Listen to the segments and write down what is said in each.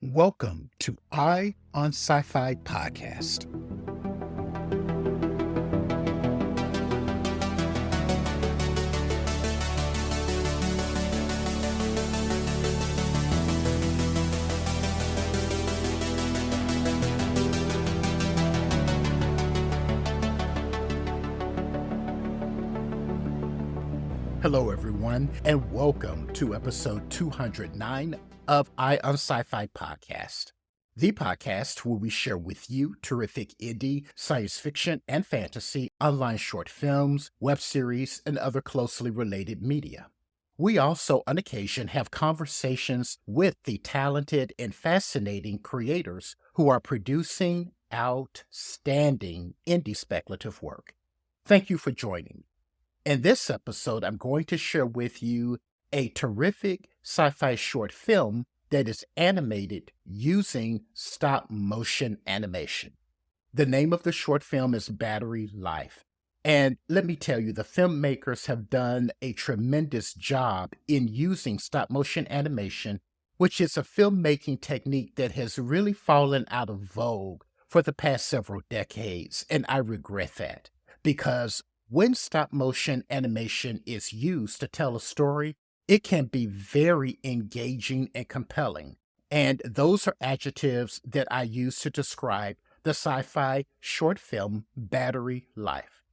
Welcome to Eye on Sci-Fi podcast. Hello, everyone, and welcome to episode 209 of Eye on Sci-Fi podcast, the podcast where we share with you terrific indie, science fiction, and fantasy, online short films, web series, and other closely related media. We also, on occasion, have conversations with the talented and fascinating creators who are producing outstanding indie speculative work. Thank you for joining. In this episode, I'm going to share with you a terrific sci-fi short film that is animated using stop-motion animation. The name of the short film is Battery Life. And let me tell you, the filmmakers have done a tremendous job in using stop-motion animation, which is a filmmaking technique that has really fallen out of vogue for the past several decades. And I regret that, because when stop-motion animation is used to tell a story, it can be very engaging and compelling. And those are adjectives that I use to describe the sci-fi short film Battery Life.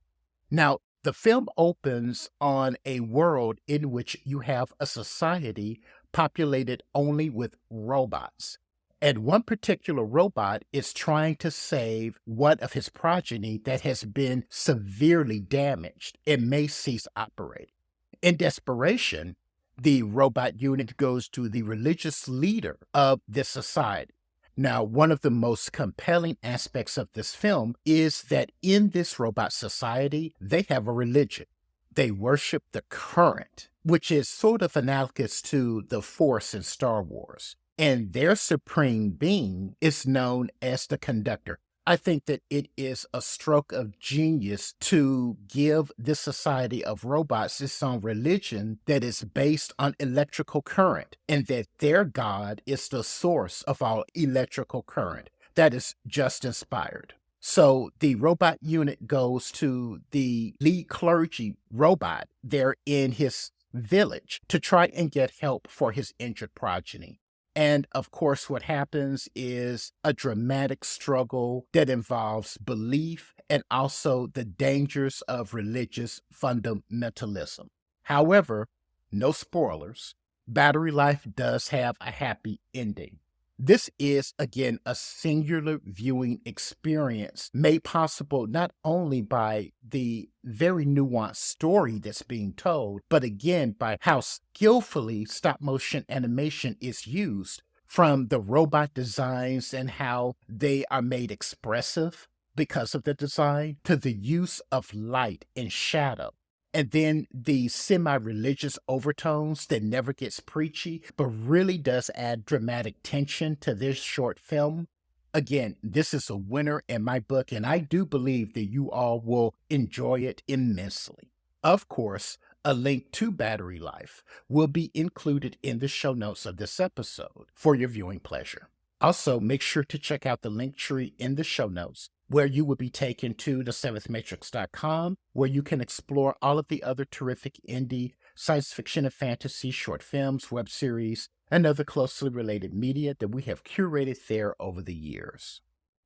Now, the film opens on a world in which you have a society populated only with robots. And one particular robot is trying to save one of his progeny that has been severely damaged and may cease operating. In desperation, the robot unit goes to the religious leader of this society. Now, one of the most compelling aspects of this film is that in this robot society, they have a religion. They worship the current, which is sort of analogous to the Force in Star Wars. And their supreme being is known as the conductor. I think that it is a stroke of genius to give this society of robots its own religion that is based on electrical current, and that their God is the source of all electrical current. That is just inspired. So the robot unit goes to the lead clergy robot there in his village to try and get help for his injured progeny. And of course, what happens is a dramatic struggle that involves belief and also the dangers of religious fundamentalism. However, no spoilers, Battery Life does have a happy ending. This is, again, a singular viewing experience made possible not only by the very nuanced story that's being told, but again, by how skillfully stop-motion animation is used, from the robot designs and how they are made expressive because of the design, to the use of light and shadow. And then the semi-religious overtones that never gets preachy, but really does add dramatic tension to this short film. Again, this is a winner in my book, and I do believe that you all will enjoy it immensely. Of course, a link to Battery Life will be included in the show notes of this episode for your viewing pleasure. Also, make sure to check out the link tree in the show notes, where you will be taken to the7thmatrix.com, where you can explore all of the other terrific indie, science fiction and fantasy short films, web series, and other closely related media that we have curated there over the years.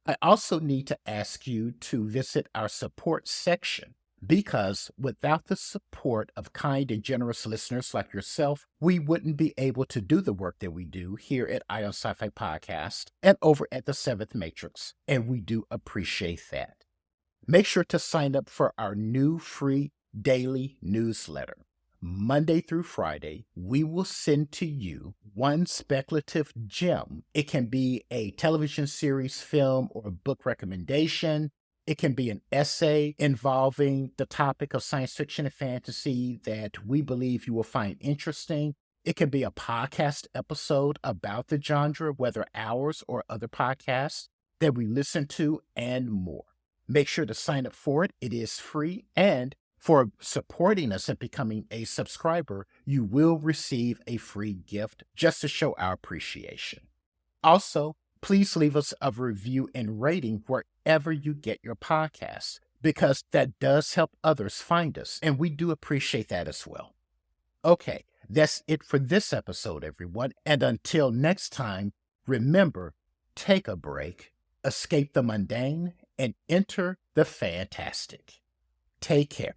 I also need to ask you to visit our support section, because without the support of kind and generous listeners like yourself, we wouldn't be able to do the work that we do here at Eye on Sci-Fi Podcast and over at the 7th Matrix, and we do appreciate that. Make sure to sign up for our new free daily newsletter. Monday through Friday, we will send to you one speculative gem. It can be a television series, film, or a book recommendation. It can be an essay involving the topic of science fiction and fantasy that we believe you will find interesting. It can be a podcast episode about the genre, whether ours or other podcasts that we listen to, and more. Make sure to sign up for it. It is free. And for supporting us and becoming a subscriber, you will receive a free gift just to show our appreciation. Also, please leave us a review and rating wherever you get your podcasts, because that does help others find us, and we do appreciate that as well. Okay, that's it for this episode, everyone. And until next time, remember, take a break, escape the mundane, and enter the fantastic. Take care.